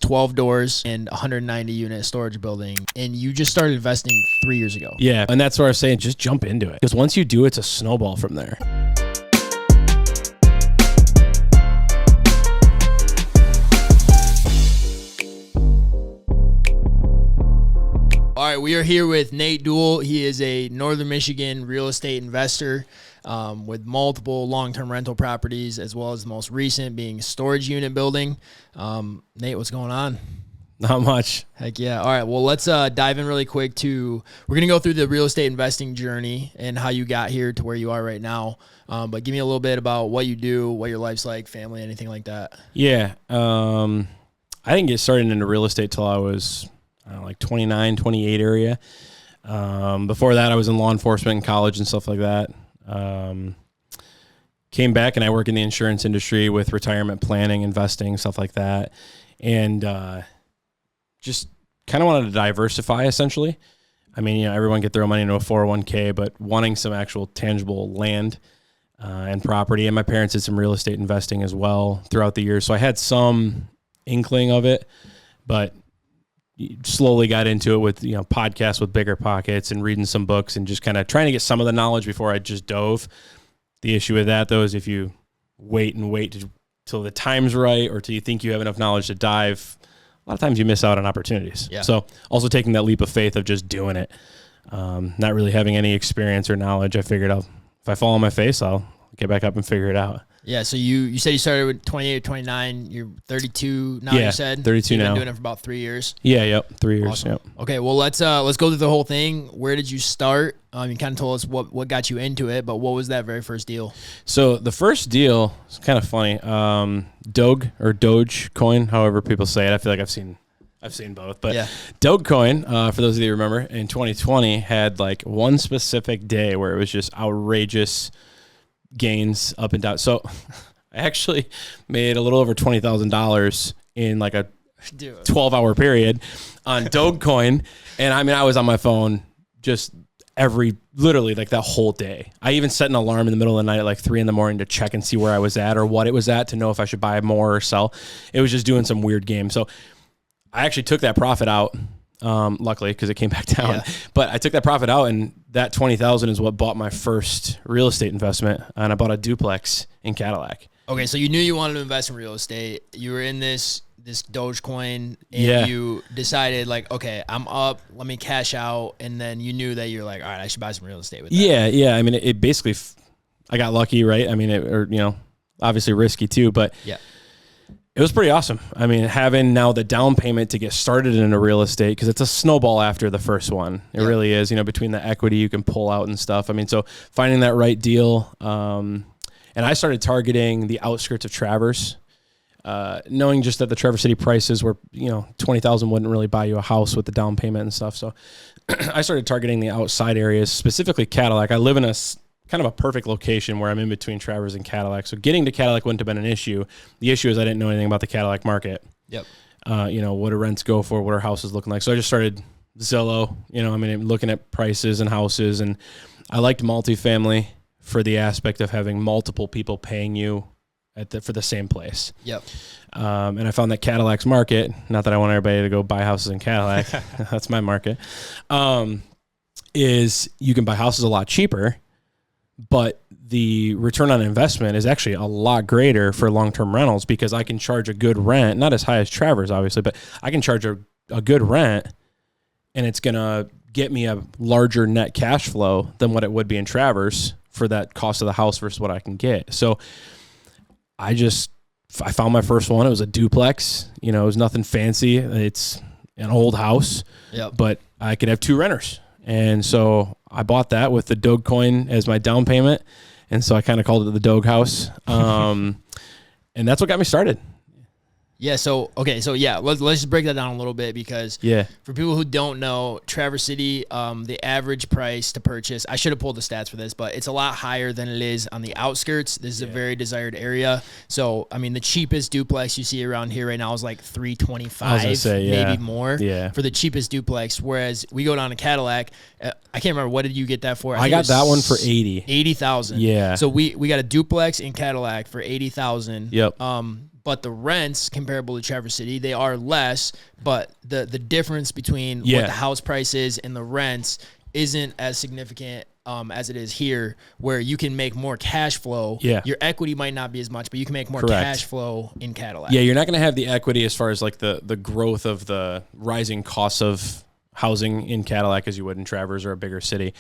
12 doors and 190 unit storage building. And you just started investing 3 years ago. Yeah. And that's where I was saying, just jump into it. Because once you do, it's a snowball from there. All right, we are here with Nate Duell. He is a Northern Michigan real estate investor with multiple long-term rental properties, as well as the most recent being storage unit building. Nate, what's going on? Not much. Heck yeah. All right, well, let's dive in really quick we're going to go through the real estate investing journey and how you got here to where you are right now. But give me a little bit about what you do, what your life's like, family, anything like that. Yeah. I didn't get started into real estate till I was like 29, 28 area. Before that, I was in law enforcement in college and stuff like that. Came back and I work in the insurance industry with retirement planning, investing, stuff like that. And just kind of wanted to diversify essentially. I mean, everyone can throw money into a 401k, but wanting some actual tangible land and property. And my parents did some real estate investing as well throughout the years. So I had some inkling of it, but slowly got into it with, podcasts with Bigger Pockets and reading some books and just kind of trying to get some of the knowledge before I just dove. The issue with that, though, is if you wait till the time's right or till you think you have enough knowledge to dive, a lot of times you miss out on opportunities. Yeah. So also taking that leap of faith of just doing it, not really having any experience or knowledge, I figured if I fall on my face, I'll get back up and figure it out. Yeah, so you said you started with 28, 29. You're 32 now, yeah, you said? 32 You've now. been doing it for about 3 years? Yeah, yep, 3 years. Awesome. Yep. Okay, well, let's go through the whole thing. Where did you start? You kind of told us what got you into it, but what was that very first deal? So the first deal is kind of funny. Dogecoin, however people say it. I feel like I've seen both, but yeah. Dogecoin, for those of you who remember, in 2020 had like one specific day where it was just outrageous gains up and down. So I actually made a little over $20,000 in like a 12-hour period on Dogecoin. And I mean, I was on my phone just literally like that whole day. I even set an alarm in the middle of the night at like 3 a.m. to check and see where I was at or what it was at to know if I should buy more or sell. It was just doing some weird game. So I actually took that profit out, luckily, because it came back down. Yeah. But I took that profit out, and that $20,000 is what bought my first real estate investment, and I bought a duplex in Cadillac. Okay, so you knew you wanted to invest in real estate. You were in this Dogecoin, and you decided like, okay, I'm up. Let me cash out, and then you knew that you're like, all right, I should buy some real estate with that. Yeah. I mean, it basically, I got lucky, right? I mean, obviously risky too, but yeah. It was pretty awesome. I mean, having now the down payment to get started in a real estate, because it's a snowball after the first one. It really is, between the equity you can pull out and stuff. I mean, so finding that right deal. And I started targeting the outskirts of Traverse, knowing just that the Traverse City prices were, $20,000 wouldn't really buy you a house with the down payment and stuff. So I started targeting the outside areas, specifically Cadillac. I live in a kind of a perfect location where I'm in between Traverse and Cadillac. So getting to Cadillac wouldn't have been an issue. The issue is I didn't know anything about the Cadillac market. Yep. What do rents go for? What are houses looking like? So I just started Zillow, looking at prices and houses. And I liked multifamily for the aspect of having multiple people paying you for the same place. Yep. And I found that Cadillac's market, not that I want everybody to go buy houses in Cadillac. That's my market. Is you can buy houses a lot cheaper, but the return on investment is actually a lot greater for long-term rentals because I can charge a good rent, not as high as Traverse, obviously, but I can charge a good rent, and it's going to get me a larger net cash flow than what it would be in Traverse for that cost of the house versus what I can get. So I found my first one. It was a duplex. It was nothing fancy. It's an old house, but I could have 2 renters. And so I bought that with the Dogecoin as my down payment. And so I kind of called it the Doge House. And that's what got me started. Yeah. So, okay. So yeah, let's just break that down a little bit because for people who don't know, Traverse City, the average price to purchase, I should have pulled the stats for this, but it's a lot higher than it is on the outskirts. This is a very desired area. So, I mean, the cheapest duplex you see around here right now is like $325, maybe more for the cheapest duplex. Whereas we go down to Cadillac, I can't remember, what did you get that for? I got that one for $80,000. $80,000. Yeah. So we got a duplex in Cadillac for $80,000. Yep. but the rents comparable to Traverse City, they are less, but the difference between what the house price is and the rents isn't as significant as it is here, where you can make more cash flow. Yeah. Your equity might not be as much, but you can make more cash flow in Cadillac. Yeah, you're not going to have the equity as far as like the growth of the rising costs of housing in Cadillac as you would in Traverse or a bigger city.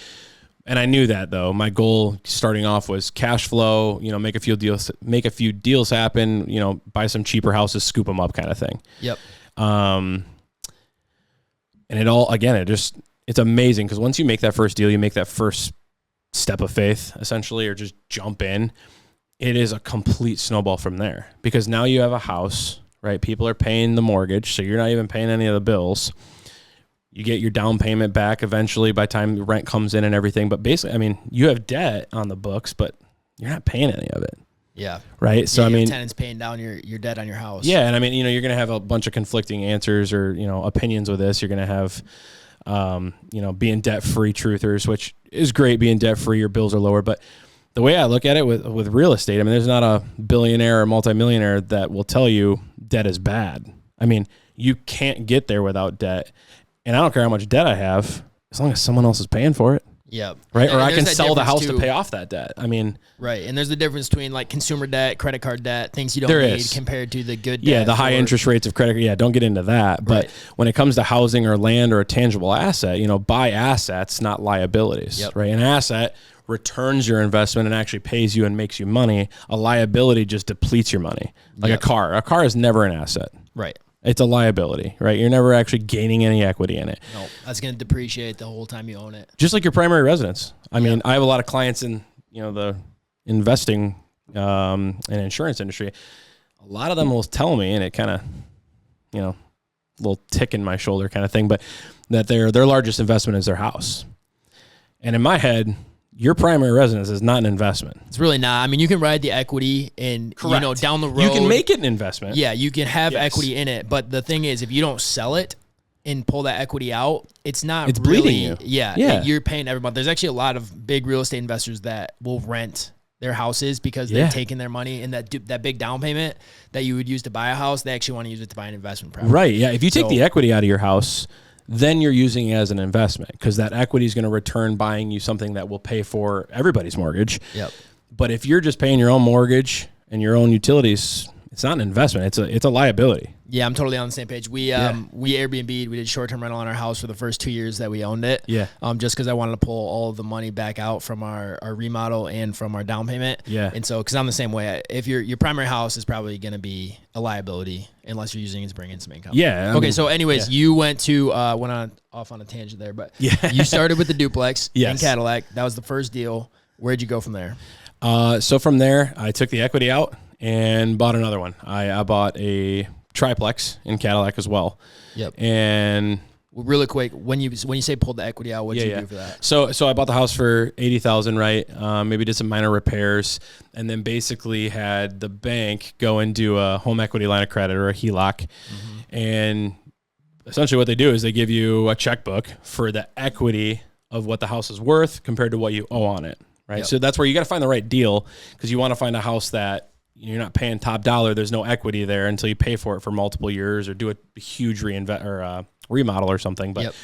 And I knew that, though. My goal starting off was cash flow, make a few deals happen, buy some cheaper houses, scoop them up kind of thing. Yep. And it all, again, it's amazing because once you make that first deal, you make that first step of faith, essentially, or just jump in, it is a complete snowball from there because now you have a house, right? People are paying the mortgage, so you're not even paying any of the bills. You get your down payment back eventually by the time the rent comes in and everything. But basically, I mean, you have debt on the books, but you're not paying any of it. Yeah. Right. So, tenants paying down your debt on your house. Yeah. And I mean, you're going to have a bunch of conflicting answers or, opinions with this. You're going to have, being debt-free truthers, which is great, being debt-free, your bills are lower. But the way I look at it with real estate, I mean, there's not a billionaire or multimillionaire that will tell you debt is bad. I mean, you can't get there without debt. And I don't care how much debt I have, as long as someone else is paying for it. Yeah. Right. Or I can sell the house to pay off that debt. I mean. Right. And there's the difference between like consumer debt, credit card debt, things you don't need compared to the good debt. Yeah. The high interest rates of credit. Yeah. Don't get into that. But when it comes to housing or land or a tangible asset, buy assets, not liabilities. Yep. Right. An asset returns your investment and actually pays you and makes you money. A liability just depletes your money. Like a car. A car is never an asset. Right. It's a liability, right? You're never actually gaining any equity in it. No, that's going to depreciate the whole time you own it. Just like your primary residence. I mean, I have a lot of clients in, the investing and insurance industry. A lot of them will tell me, and it kind of, little tick in my shoulder kind of thing, but that their largest investment is their house. And in my head, your primary residence is not an investment. It's really not. I mean, you can ride the equity and, down the road. You can make it an investment. Yeah, you can have equity in it. But the thing is, if you don't sell it and pull that equity out, it's really bleeding you. Yeah, you're paying every month. There's actually a lot of big real estate investors that will rent their houses because they're taking their money and that big down payment that you would use to buy a house, they actually want to use it to buy an investment property. Right, yeah. If you take the equity out of your house, then you're using it as an investment because that equity is going to return buying you something that will pay for everybody's mortgage. Yep. But if you're just paying your own mortgage and your own utilities, it's not an investment. It's a liability. Yeah, I'm totally on the same page. We Airbnb'd. We did short-term rental on our house for the first 2 years that we owned it. Yeah. Just because I wanted to pull all of the money back out from our remodel and from our down payment. Yeah. And so, because I'm the same way. If your primary house is probably going to be a liability unless you're using it to bring in some income. Yeah. Okay. So, anyways, you went off on a tangent there, but you started with the duplex in Cadillac. That was the first deal. Where'd you go from there? So from there, I took the equity out and bought another one. I bought a triplex in Cadillac as well. Yep. And really quick, when you say pulled the equity out, what did you do for that? So I bought the house for $80,000, right? Maybe did some minor repairs, and then basically had the bank go and do a home equity line of credit or a HELOC, and essentially what they do is they give you a checkbook for the equity of what the house is worth compared to what you owe on it, right? Yep. So that's where you got to find the right deal because you want to find a house that you're not paying top dollar. There's no equity there until you pay for it for multiple years or do a huge remodel or something. But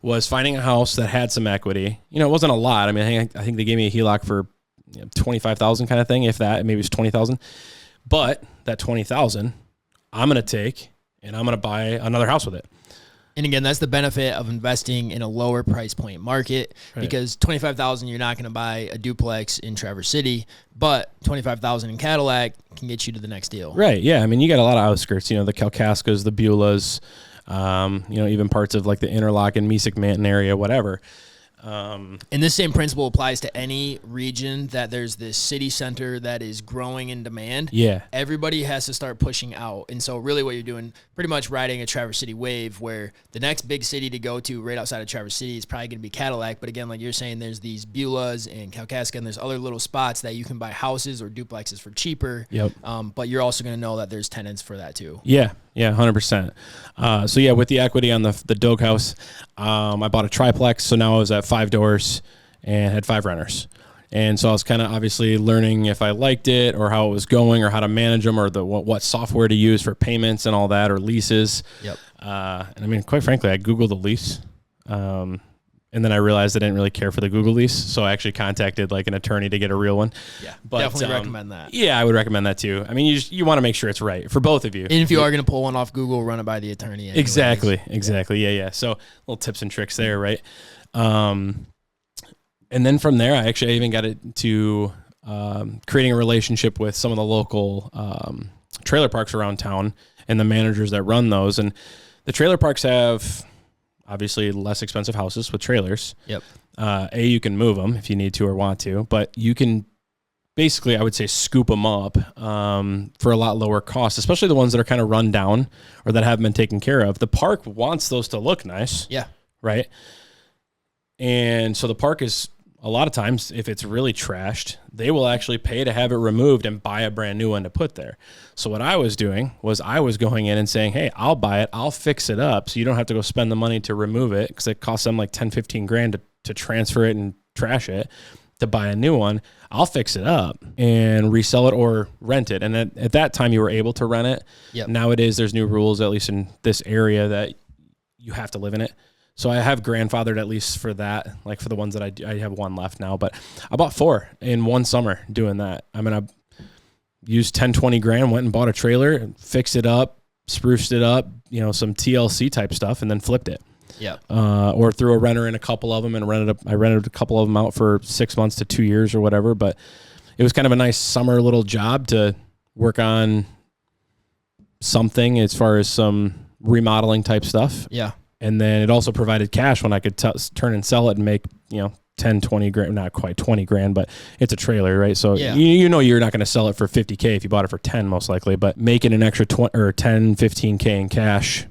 was finding a house that had some equity. It wasn't a lot. I mean, I think they gave me a HELOC for $25,000 kind of thing, if that. Maybe it was $20,000. But that $20,000, I'm going to take and I'm going to buy another house with it. And again, that's the benefit of investing in a lower price point market because $25,000, you're not going to buy a duplex in Traverse City, but $25,000 in Cadillac can get you to the next deal. Right. Yeah. I mean, you got a lot of outskirts, the Kalkaskas, the Beulahs, even parts of like the Interlochen, Mesik-Manton area, whatever. And this same principle applies to any region that there's this city center that is growing in demand. Yeah. Everybody has to start pushing out. And so really what you're doing, pretty much riding a Traverse City wave where the next big city to go to right outside of Traverse City is probably going to be Cadillac. But again, like you're saying, there's these Beulahs and Kalkaska and there's other little spots that you can buy houses or duplexes for cheaper. Yep. But you're also going to know that there's tenants for that too. Yeah. Yeah, 100%. With the equity on the Doge house, I bought a triplex. So now I was at 5 doors and had 5 renters. And so I was kind of obviously learning if I liked it or how it was going or how to manage them or what software to use for payments and all that or leases. Yep. And I mean, quite frankly, I Googled the lease. And then I realized I didn't really care for the Google lease. So I actually contacted like an attorney to get a real one. Yeah, but, definitely recommend that. Yeah, I would recommend that too. I mean, you want to make sure it's right for both of you. And if you are going to pull one off Google, run it by the attorney. Anyways. Exactly. Yeah. So little tips and tricks there, right? And then from there, I even got into creating a relationship with some of the local trailer parks around town and the managers that run those. And the trailer parks have obviously less expensive houses with trailers. Yep. You can move them if you need to or want to, but you can basically, I would say, scoop them up for a lot lower cost, especially the ones that are kind of run down or that haven't been taken care of. The park wants those to look nice. Yeah. Right. And so the park is, a lot of times, if it's really trashed, they will actually pay to have it removed and buy a brand new one to put there. So what I was doing was I was going in and saying, hey, I'll buy it. I'll fix it up so you don't have to go spend the money to remove it because it costs them like 10, 15 grand to transfer it and trash it to buy a new one. I'll fix it up and resell it or rent it. And at that time, you were able to rent it. Yep. Nowadays, there's new rules, at least in this area, that you have to live in it. So I have grandfathered at least for that, like for the ones that I have one left now. But I bought 4 in one summer doing that. I mean, I used 10, 20 grand, went and bought a trailer, fixed it up, spruced it up, some TLC type stuff, and then flipped it. Yeah. Or threw a renter in a couple of them and I rented a couple of them out for 6 months to 2 years or whatever. But it was kind of a nice summer little job to work on something as far as some remodeling type stuff. Yeah. And then it also provided cash when I could turn and sell it and make, 10, 20 grand, not quite 20 grand, but it's a trailer, right? So yeah. You're not going to sell it for 50K if you bought it for 10 most likely, but making an extra 10, 15K in cash.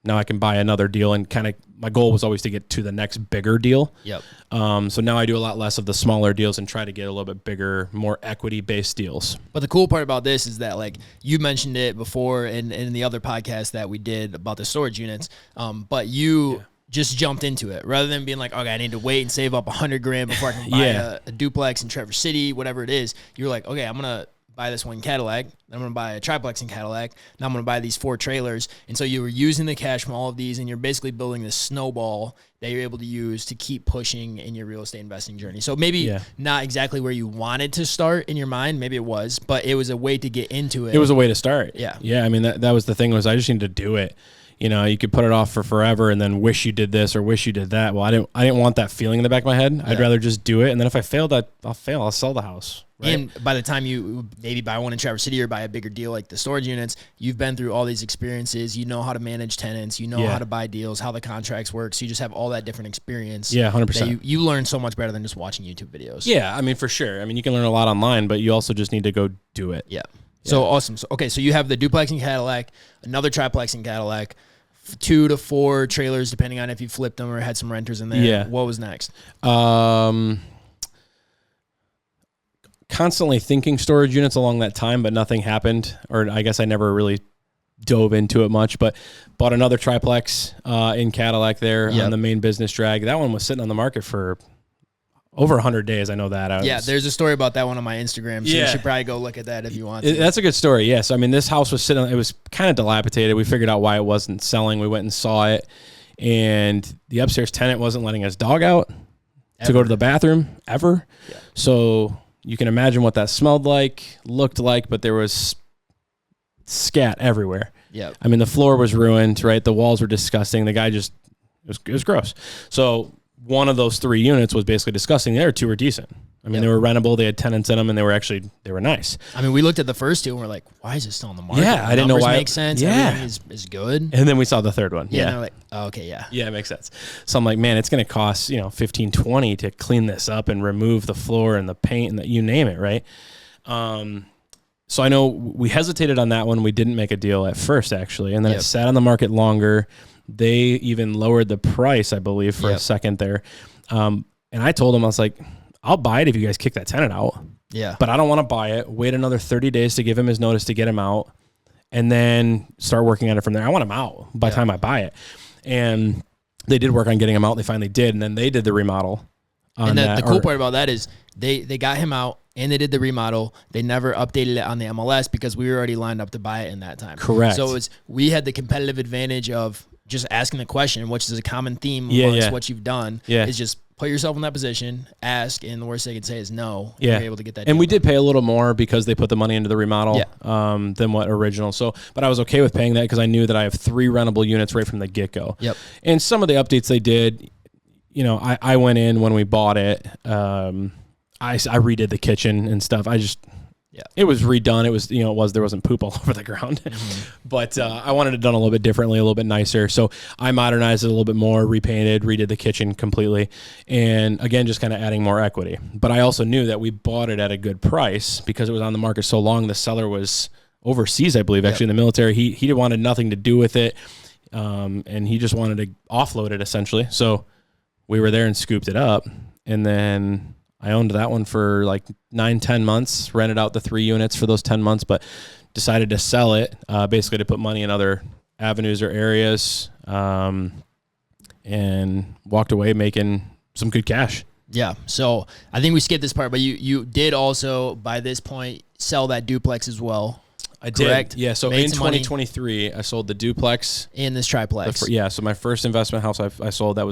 Now I can buy another deal and kind of, my goal was always to get to the next bigger deal. Yep. So now I do a lot less of the smaller deals and try to get a little bit bigger, more equity-based deals. But the cool part about this is that, like, you mentioned it before in the other podcast that we did about the storage units, but you just jumped into it rather than being like, okay, I need to wait and save up 100 grand before I can buy a duplex in Traverse City, whatever it is. You're like, okay, I'm going to buy this one Cadillac, then I'm going to buy a triplex in Cadillac, now I'm going to buy these 4 trailers. And so you were using the cash from all of these, and you're basically building this snowball that you're able to use to keep pushing in your real estate investing journey. So maybe not exactly where you wanted to start in your mind, maybe it was, but it was a way to get into it. It was a way to start. Yeah. Yeah, I mean, that was the thing, was I just needed to do it. You could put it off for forever and then wish you did this or wish you did that. Well, I didn't want that feeling in the back of my head. I'd rather just do it. And then if I failed, I'll fail. I'll sell the house. Right? And by the time you maybe buy one in Traverse City or buy a bigger deal like the storage units, you've been through all these experiences. You know how to manage tenants. You know how to buy deals, how the contracts work. So you just have all that different experience. Yeah, 100%. You learn so much better than just watching YouTube videos. Yeah, I mean, for sure. I mean, you can learn a lot online, but you also just need to go do it. Yeah. So awesome. So, okay, so you have the duplex in Cadillac, another triplex in Cadillac, 2 to 4 trailers, depending on if you flipped them or had some renters in there. Yeah. What was next? Constantly thinking storage units along that time, but nothing happened, or I guess I never really dove into it much, but bought another triplex in Cadillac there on the main business drag. That one was sitting on the market for over 100 days. I know that. There's a story about that one on my Instagram, so you should probably go look at that if you want to. That's a good story, yes. I mean, this house was sitting, it was kind of dilapidated. We figured out why it wasn't selling. We went and saw it, and the upstairs tenant wasn't letting us dog out to go to the bathroom ever. Yeah. So you can imagine what that smelled like, looked like, but there was scat everywhere. Yeah. I mean, the floor was ruined, right? The walls were disgusting. The guy just, it was gross. So one of those 3 units was basically disgusting. The other 2 were decent. I mean, they were rentable. They had tenants in them, and they were nice. I mean, we looked at the first 2, and we're like, why is it still on the market? Yeah, I didn't know why. Makes sense. Yeah. Everything is good. And then we saw the third one. Yeah. And they're like, oh, okay, yeah. Yeah, it makes sense. So I'm like, man, it's going to cost, $15, $20 to clean this up and remove the floor and the paint and you name it, right? So I know we hesitated on that one. We didn't make a deal at first, actually. And then it sat on the market longer. They even lowered the price, I believe, for a second there. And I told them, I was like, I'll buy it if you guys kick that tenant out. Yeah. But I don't want to buy it, wait another 30 days to give him his notice to get him out, and then start working on it from there. I want him out by the time I buy it. And they did work on getting him out. They finally did. And then they did the remodel. And the cool part about that is they got him out and they did the remodel. They never updated it on the MLS because we were already lined up to buy it in that time. Correct. So we had the competitive advantage of just asking the question, which is a common theme amongst what you've done. Yeah. Is just put yourself in that position, ask, and the worst they can say is no. Yeah. You're able to get that. And we did pay a little more because they put the money into the remodel than what original. So, but I was okay with paying that because I knew that I have 3 rentable units right from the get-go. Yep. And some of the updates they did, you know, I went in when we bought it. I redid the kitchen and stuff. It was redone. It was, there wasn't poop all over the ground, but I wanted it done a little bit differently, a little bit nicer. So I modernized it a little bit more, repainted, redid the kitchen completely. And again, just kind of adding more equity. But I also knew that we bought it at a good price because it was on the market so long. The seller was overseas, I believe, actually in the military. He wanted nothing to do with it. And he just wanted to offload it essentially. So we were there and scooped it up. And then I owned that one for like 9-10 months, rented out the 3 units for those 10 months, but decided to sell it basically to put money in other avenues or areas, and walked away making some good cash. Yeah. So I think we skipped this part, but you did also by this point sell that duplex as well. I did. Yeah. So in 2023, I sold the duplex and this triplex. So my first investment house I sold, I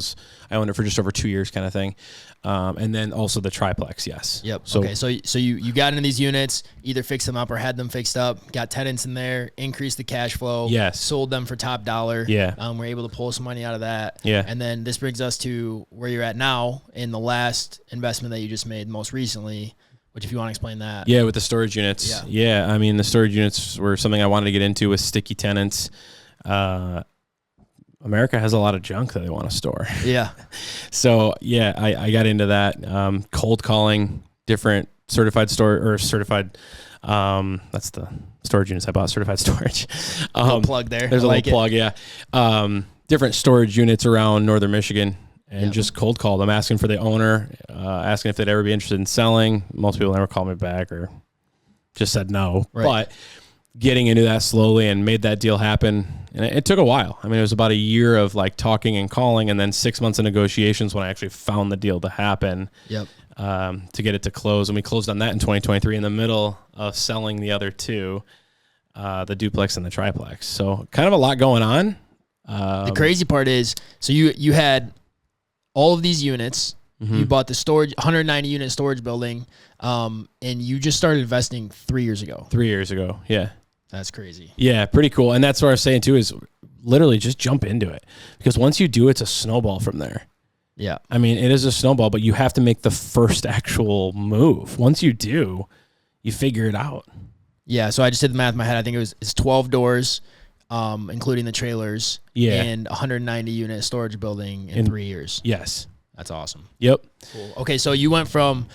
owned it for just over 2 years kind of thing. And then also the triplex. Yes. Yep. So, okay. So you got into these units, either fixed them up or had them fixed up, got tenants in there, increased the cash flow. Yes. Sold them for top dollar. Yeah. We're able to pull some money out of that. Yeah. And then this brings us to where you're at now in the last investment that you just made most recently. Which, if you want to explain that. Yeah, with the storage units. Yeah. I mean, the storage units were something I wanted to get into with sticky tenants. America has a lot of junk that they want to store. Yeah. So, yeah, I got into that. Cold calling different certified that's the storage units I bought, certified storage. Little plug there. There's a little plug, yeah. Different storage units around northern Michigan. And just cold called them, asking for the owner, asking if they'd ever be interested in selling. Most people never called me back or just said no. Right. But getting into that slowly and made that deal happen. And it took a while. I mean, it was about a year of like talking and calling and then 6 months of negotiations when I actually found the deal to happen. Yep. To get it to close. And we closed on that in 2023 in the middle of selling the other 2, the duplex and the triplex. So kind of a lot going on. The crazy part is, so you had all of these units, you bought the storage, 190 unit storage building, and you just started investing 3 years ago. 3 years ago, yeah. That's crazy. Yeah, pretty cool. And that's what I was saying too, is literally just jump into it. Because once you do, it's a snowball from there. Yeah. I mean, it is a snowball, but you have to make the first actual move. Once you do, you figure it out. Yeah, so I just did the math in my head. I think it's 12 doors, including the trailers, and 190 unit storage building in 3 years. Yes. That's awesome. Yep. Cool. Okay, so you went from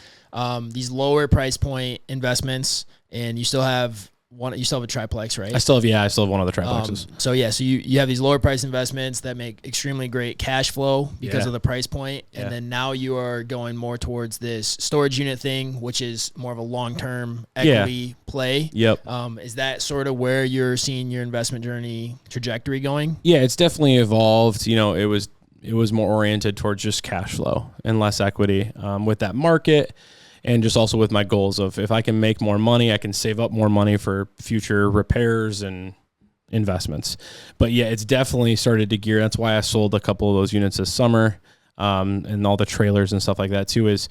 these lower price point investments, and you still have one. You still have a triplex, right? I still have one of the triplexes. So you have these lower price investments that make extremely great cash flow because of the price point, and then now you are going more towards this storage unit thing, which is more of a long term equity play. Yep. Is that sort of where you're seeing your investment journey trajectory going? Yeah, it's definitely evolved. You know, it was more oriented towards just cash flow and less equity with that market. And just also with my goals of if I can make more money, I can save up more money for future repairs and investments. But yeah, it's definitely started to gear. That's why I sold a couple of those units this summer, and all the trailers and stuff like that too, is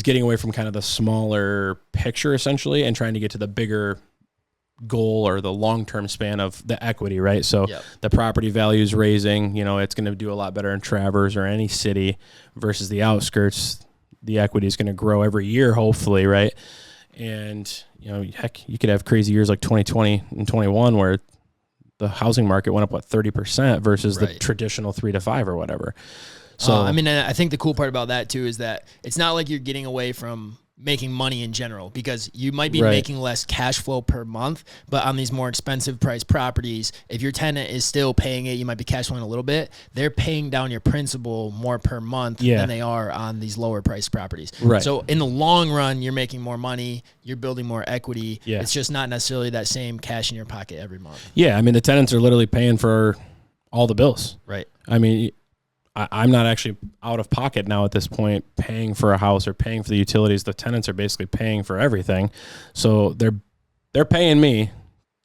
getting away from kind of the smaller picture essentially and trying to get to the bigger goal or the long-term span of the equity, right? So the property value is raising, it's going to do a lot better in Traverse or any city versus the outskirts. The equity is going to grow every year, hopefully, right? And, heck, you could have crazy years like 2020 and 21 where the housing market went up, 30% versus the traditional 3 to 5 or whatever. So, I think the cool part about that, too, is that it's not like you're getting away from making money in general, because you might be making less cash flow per month, but on these more expensive price properties, if your tenant is still paying it, you might be cash flowing a little bit. They're paying down your principal more per month than they are on these lower price properties. Right. So in the long run, you're making more money, you're building more equity. Yeah. It's just not necessarily that same cash in your pocket every month. Yeah, I mean, the tenants are literally paying for all the bills. Right. I mean, I'm not actually out of pocket now at this point paying for a house or paying for the utilities. The tenants are basically paying for everything. So they're paying me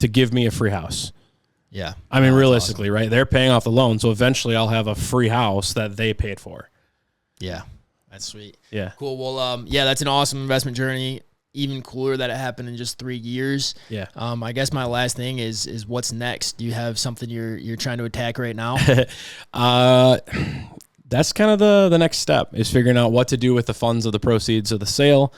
to give me a free house. Yeah. I mean, realistically, awesome. Right? They're paying off the loan. So eventually I'll have a free house that they paid for. Yeah. That's sweet. Yeah. Cool. Well, yeah, that's an awesome investment journey. Even cooler that it happened in just 3 years. Yeah. I guess my last thing is what's next? Do you have something you're trying to attack right now? That's kind of the next step, is figuring out what to do with the funds of the proceeds of the sale.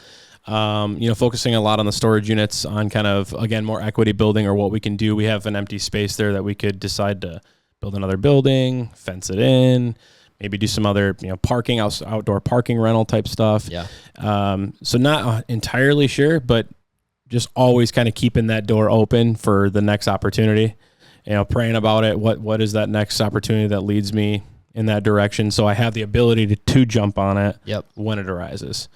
Focusing a lot on the storage units, on kind of, again, more equity building, or what we can do. We have an empty space there that we could decide to build another building, fence it in, maybe do some other, parking, outdoor parking rental type stuff. Yeah. So not entirely sure, but just always kind of keeping that door open for the next opportunity, praying about it. What is that next opportunity that leads me in that direction? So I have the ability to jump on it. Yep. When it arises.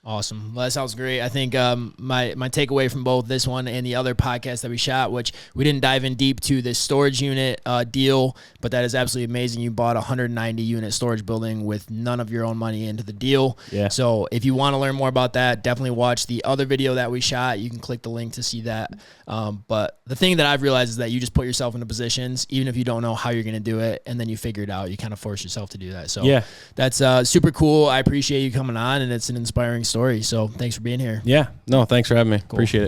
Awesome. Well, that sounds great. I think my takeaway from both this one and the other podcast that we shot, which we didn't dive in deep to this storage unit deal, but that is absolutely amazing. You bought a 190 unit storage building with none of your own money into the deal. Yeah. So if you want to learn more about that, definitely watch the other video that we shot. You can click the link to see that. But the thing that I've realized is that you just put yourself into positions, even if you don't know how you're going to do it, and then you figure it out. You kind of force yourself to do that. So yeah, that's super cool. I appreciate you coming on, and it's an inspiring story. So thanks for being here. Yeah. No, thanks for having me. Cool. Appreciate it.